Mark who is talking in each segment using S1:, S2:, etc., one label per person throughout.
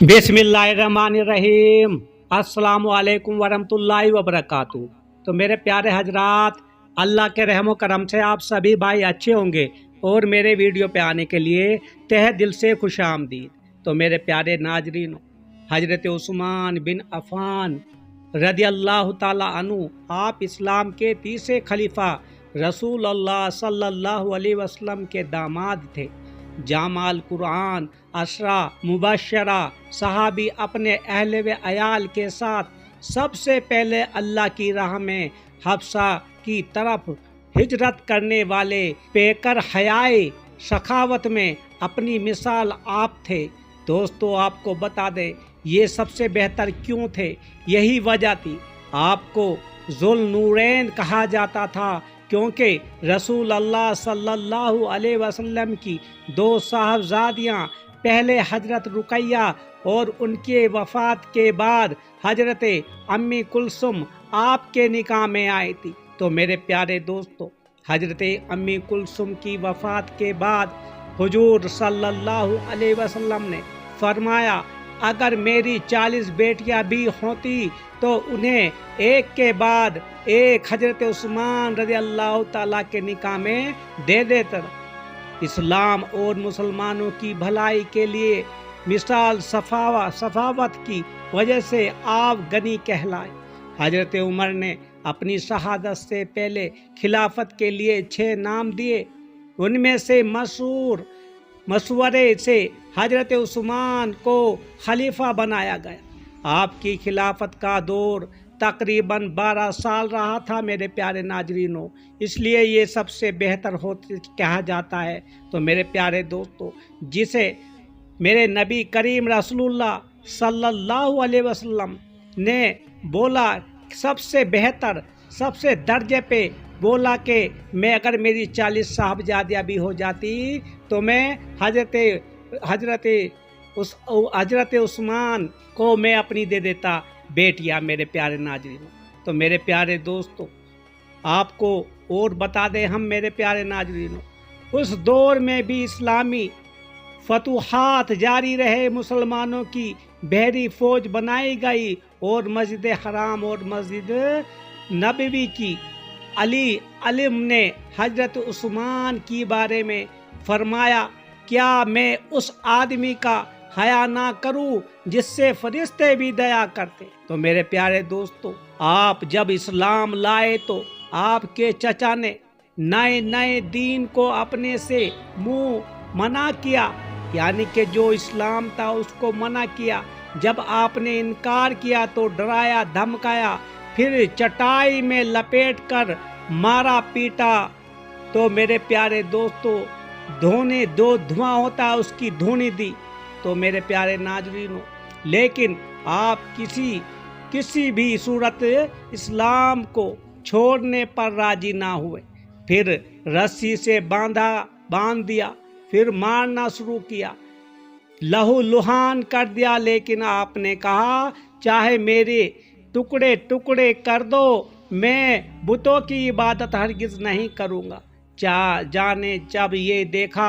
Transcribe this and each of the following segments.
S1: बिस्मिल्लाहिर्रहमानिर्रहीम। अस्सलामु अलैकुम वरहमतुल्लाहि वबरकातुहू। तो मेरे प्यारे हजरात, अल्लाह के रहम करम से आप सभी भाई अच्छे होंगे और मेरे वीडियो पे आने के लिए तहे दिल से खुश आमदीद। तो मेरे प्यारे नाजरीनों, हजरत उस्मान बिन अफ़ान रदी अल्लाह ताला अन्हु आप इस्लाम के तीसरे खलीफा रसूल अल्लाह सल्लल्लाहु अलैहि वसल्लम के दामाद थे। जामाल कुरान अशरा मुबशरा सहाबी अपने अहले व अयाल के साथ सबसे पहले अल्लाह की राह में हफ्सा की तरफ हिजरत करने वाले पेकर हयाए सखावत में अपनी मिसाल आप थे। दोस्तों, आपको बता दें ये सबसे बेहतर क्यों थे। यही वजह थी आपको जुल नूरैन कहा जाता था, क्योंकि रसूल अल्लाह सल्लल्लाहु अलैहि वसल्लम की दो साहबजादियाँ पहले हजरत रुकैया और उनके वफ़ात के बाद हजरत अम्मी कुलसुम आपके निकाह में आई थी। तो मेरे प्यारे दोस्तों, हजरत अम्मी कुलसुम की वफ़ात के बाद हुजूर सल्लल्लाहु अलैहि वसल्लम ने फरमाया, अगर मेरी 40 बेटियां भी होती तो उन्हें एक के बाद एक हजरत उस्मान रज़ी अल्लाह ताला के निकाह में दे देता। इस्लाम और मुसलमानों की भलाई के लिए मिसाल सफावत की वजह से आप गनी कहलाए। हजरत उमर ने अपनी शहादत से पहले खिलाफत के लिए 6 नाम दिए। उनमें से मशवरे से हजरत उस्मान को खलीफा बनाया गया। आपकी खिलाफत का दौर तकरीबन 12 साल रहा था मेरे प्यारे नाजरीनों, इसलिए ये सबसे बेहतर होते कहा जाता है। तो मेरे प्यारे दोस्तों, जिसे मेरे नबी करीम रसूलुल्लाह सल्लल्लाहु अलैहि वसल्लम ने बोला सबसे बेहतर सबसे दर्जे पे बोला कि मैं अगर मेरी 40 साहबजादियाँ भी हो जाती तो मैं हजरत उस्मान को मैं अपनी दे देता बेटियाँ। मेरे प्यारे नाजरीनों, तो मेरे प्यारे दोस्तों, आपको और बता दें हम मेरे प्यारे नाजरीनों, उस दौर में भी इस्लामी फतूहात जारी रहे, मुसलमानों की बहरी फौज बनाई गई और मस्जिद हराम और मस्जिद नबवी की अलिम ने हजरत उस्मान की बारे में फरमाया, क्या मैं उस आदमी का हया ना करूं जिससे फरिश्ते भी दया करते। तो मेरे प्यारे दोस्तों, आप जब इस्लाम लाए तो आपके चचा ने नए नए दीन को अपने से मुंह मना किया, यानी कि जो इस्लाम था उसको मना किया। जब आपने इनकार किया तो डराया धमकाया, फिर चटाई में लपेट कर मारा पीटा। तो मेरे प्यारे दोस्तों, धुआं होता है उसकी धुनी दी। तो मेरे प्यारे नाजरीनों, लेकिन आप किसी भी सूरत इस्लाम को छोड़ने पर राजी ना हुए। फिर रस्सी से बांध दिया, फिर मारना शुरू किया, लहू लुहान कर दिया। लेकिन आपने कहा, चाहे मेरे टुकड़े टुकड़े कर दो, मैं बुतों की इबादत हरगिज नहीं करूँगा। जाने जब ये देखा,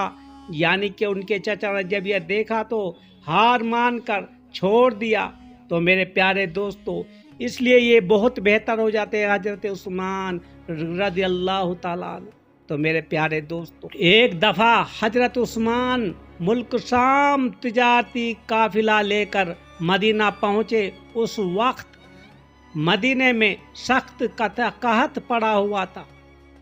S1: यानी कि उनके चचा ने जब ये देखा तो हार मान कर छोड़ दिया। तो मेरे प्यारे दोस्तों, इसलिए ये बहुत बेहतर हो जाते हैं हजरत उस्मान रज़ी अल्लाह ताला अन्हु। तो मेरे प्यारे दोस्तों, एक दफ़ा हजरत उस्मान मुल्क शाम तिजारती काफिला लेकर मदीना पहुँचे। उस वक्त मदीने में सख्त कहत पड़ा हुआ था,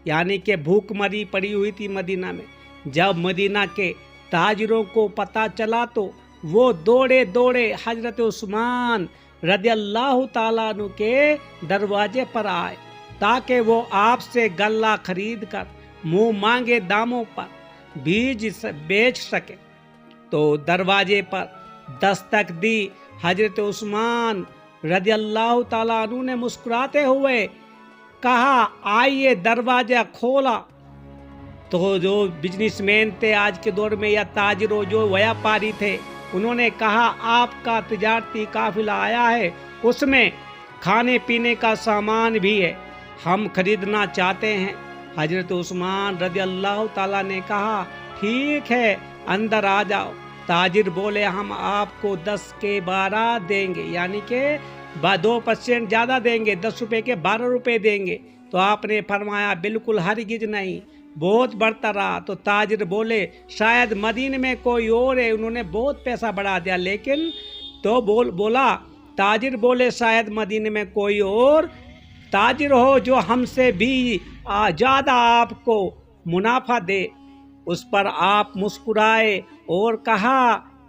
S1: यानी कि भूखमरी पड़ी हुई थी मदीना में। जब मदीना के ताजिरों को पता चला तो वो दौड़े दौड़े हजरत उस्मान रज़ी अल्लाह ताला अन्हु के दरवाजे पर आए, ताकि वो आपसे गल्ला खरीद कर मुँह मांगे दामों पर बीज बेच सके। तो दरवाजे पर दस्तक दी। हजरत उस्मान रज़ी अल्लाह ताला अन्हु ने मुस्कुराते हुए कहा, आइए। दरवाजा खोला तो जो बिजनेसमैन थे आज के दौर में, या ताजिरों जो व्यापारी थे, उन्होंने कहा, आपका तिजारती काफिला आया है, उसमें खाने पीने का सामान भी है, हम खरीदना चाहते हैं। हजरत उस्मान रज़ी अल्लाह ताला ने कहा, ठीक है, अंदर आ जाओ। ताजिर बोले हम आपको 10 के 12 देंगे, यानी कि 2% ज़्यादा देंगे, 10 रुपये के 12 रुपये देंगे। तो आपने फरमाया बिल्कुल हरगिज नहीं, बहुत बढ़ता रहा। तो ताजिर बोले शायद मदीने में कोई और है, उन्होंने बहुत पैसा बढ़ा दिया। लेकिन तो बोला ताजिर बोले शायद मदीने में कोई और ताजिर हो जो हमसे भी ज़्यादा आपको मुनाफा दे। उस पर आप मुस्कुराए और कहा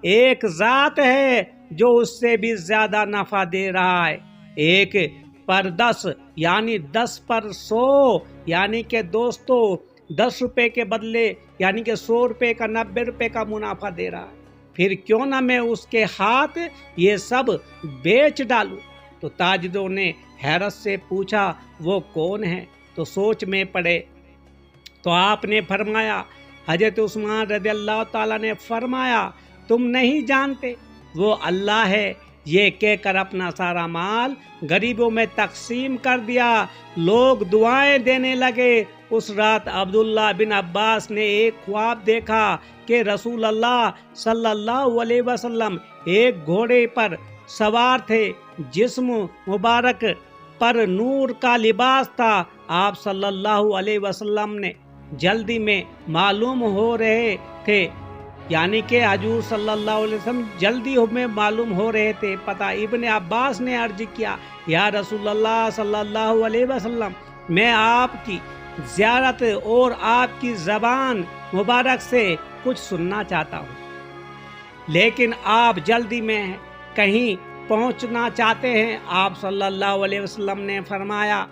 S1: एक ज़ात है जो उससे भी ज़्यादा नफ़ा दे रहा है। 1 पर 10 यानी 10 पर 100, यानी कि दोस्तों 10 रुपये के बदले यानी कि 100 रुपये का 90 रुपये का मुनाफा दे रहा है। फिर क्यों ना मैं उसके हाथ ये सब बेच डालूं। तो ताजिरों ने हैरत से पूछा वो कौन है। तो सोच में पड़े तो आपने फरमाया, हजरत उस्मान रज़ियल्लाहु ताला ने फरमाया तुम नहीं जानते वो अल्लाह है। ये कहकर अपना सारा माल गरीबों में तकसीम कर दिया। लोग दुआएं देने लगे। उस रात अब्दुल्ला बिन अब्बास ने एक ख्वाब देखा कि रसूल अल्लाह सल्लल्लाहु अलैहि वसल्लम एक घोड़े पर सवार थे, जिस्म मुबारक पर नूर का लिबास था। आप सल्लल्लाहु अलैहि वसल्लम ने जल्दी में मालूम हो रहे थे, यानी कि हजूर सल्लल्लाहु अलैहि वसल्लम जल्दी में मालूम हो रहे थे। पता इब्ने अब्बास ने अर्ज किया या रसूल अल्लाह सल्लल्लाहु अलैहि वसल्लम, मैं आपकी ज़ियारत और आपकी ज़बान मुबारक से कुछ सुनना चाहता हूँ, लेकिन आप जल्दी में कहीं पहुँचना चाहते हैं। आप सल्लल्लाहु अलैहि वसल्लम ने फरमाया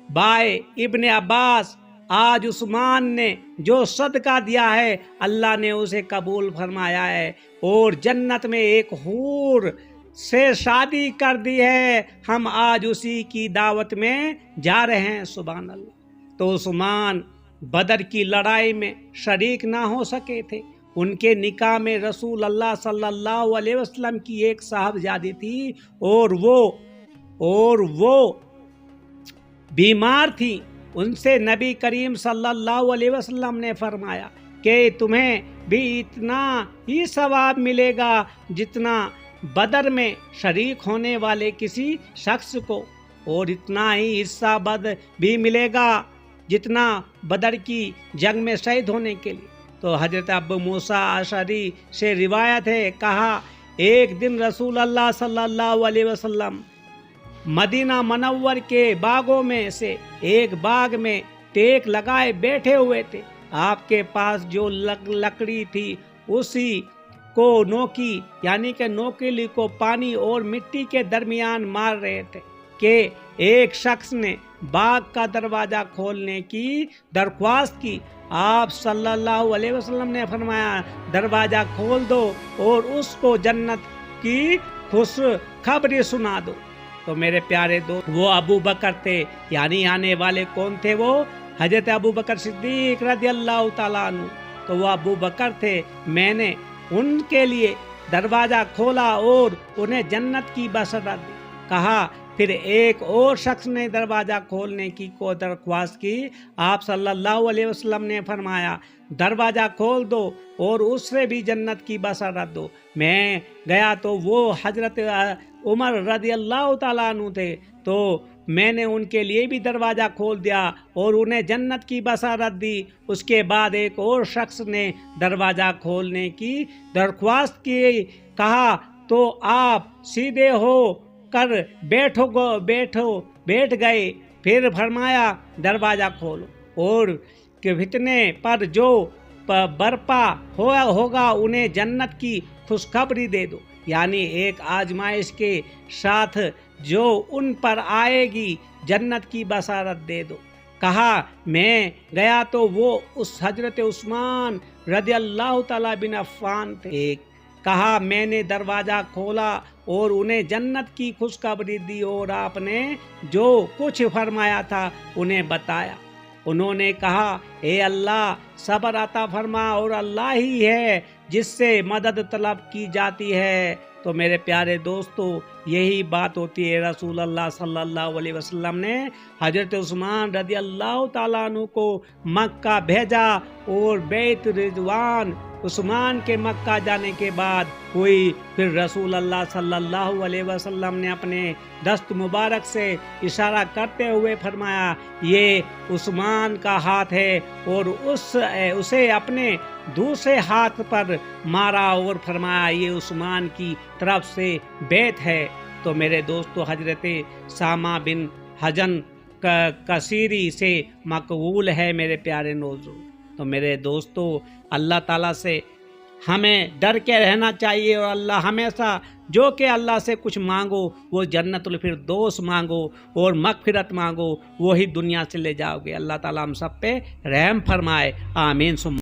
S1: बाय इब्ने अब्बास, आज उस्मान ने जो सदका दिया है अल्लाह ने उसे कबूल फरमाया है और जन्नत में एक हूर से शादी कर दी है। हम आज उसी की दावत में जा रहे हैं। सुभान अल्लाह। तो उस्मान बदर की लड़ाई में शरीक ना हो सके थे। उनके निकाह में रसूल अल्लाह सल्लल्लाहु अलैहि वसल्लम की एक साहबजादी थी और वो बीमार थी। उनसे नबी करीम सल्लल्लाहु अलैहि वसल्लम ने फरमाया कि तुम्हें भी इतना ही सवाब मिलेगा जितना बदर में शरीक होने वाले किसी शख्स को, और इतना ही हिस्सा भी मिलेगा जितना बदर की जंग में शहीद होने के लिए। तो हजरत अबू मूसा अशरी से रिवायत है, कहा एक दिन रसूल अल्लाह सल्लल्लाहु अलैहि वसल्लम मदीना मनव्वर के बागों में से एक बाग में टेक लगाए बैठे हुए थे। आपके पास जो लकड़ी थी उसी को नोकी यानी कि नोकीली को पानी और मिट्टी के दरमियान मार रहे थे कि एक शख्स ने बाग का दरवाज़ा खोलने की दरख्वास्त की। आप सल्लल्लाहु अलैहि वसल्लम ने फरमाया दरवाज़ा खोल दो और उसको जन्नत की खुशखबरी सुना दो। तो मेरे प्यारे दोस्त, वो अबू बकर थे, यानी आने वाले कौन थे? वो हजरत अबू बकर सिद्दीक रज़ियल्लाहु ताला अन्हु। तो वो अबू बकर थे। मैंने उनके लिए दरवाज़ा खोला और उन्हें जन्नत की बशरत दी। कहा फिर एक और शख्स ने दरवाज़ा खोलने की को दरख्वास्त की। आप सल्लल्लाहु अलैहि वसल्लम ने फरमाया दरवाज़ा खोल दो और उससे भी जन्नत की बशरत दो। मैं गया तो वो हजरत उमर रज़ियल्लाहु ताला अन्हु थे, तो मैंने उनके लिए भी दरवाज़ा खोल दिया और उन्हें जन्नत की बशरत दी। उसके बाद एक और शख्स ने दरवाज़ा खोलने की दरख्वास्त की। कहा तो आप सीधे हो कर बैठ गए। फिर फरमाया दरवाज़ा खोलो और कि फितने पर जो बर्पा होगा उन्हें जन्नत की खुशखबरी दे दो, यानी एक आजमाइश के साथ जो उन पर आएगी जन्नत की बशारत दे दो। कहा मैं गया तो वो उस हजरत उस्मान रज़ियल्लाहु ताला बिन अफ़्फ़ान थे। कहा मैंने दरवाज़ा खोला और उन्हें जन्नत की खुशखबरी दी और आपने जो कुछ फरमाया था उन्हें बताया। उन्होंने कहा हे अल्लाह सब्र अता फरमा, और अल्लाह ही है जिससे मदद तलब की जाती है। تو میرے پیارے دوستو یہی بات ہوتی ہے، رسول اللہ صلی اللہ علیہ وسلم نے حضرت عثمان رضی اللہ تعالیٰ عنہ کو مکہ بھیجا، اور بیت رضوان عثمان کے مکہ جانے کے بعد ہوئی، پھر رسول اللہ صلی اللہ علیہ وسلم نے اپنے دست مبارک سے اشارہ کرتے ہوئے فرمایا یہ عثمان کا ہاتھ ہے، اور اسے اپنے دوسرے ہاتھ پر مارا اور فرمایا یہ عثمان کی طرف سے بیعت ہے۔ تو میرے دوستو حضرت سامہ بن حزن کثیری سے مقبول ہے میرے پیارے نوزو۔ تو میرے دوستو اللہ تعالیٰ سے ہمیں ڈر کے رہنا چاہیے، اور اللہ ہمیشہ جو کہ اللہ سے کچھ مانگو وہ جنت الفردوس مانگو اور مغفرت مانگو، وہی دنیا سے لے جاؤ گے۔ اللہ تعالیٰ ہم سب پہ رحم فرمائے، آمین۔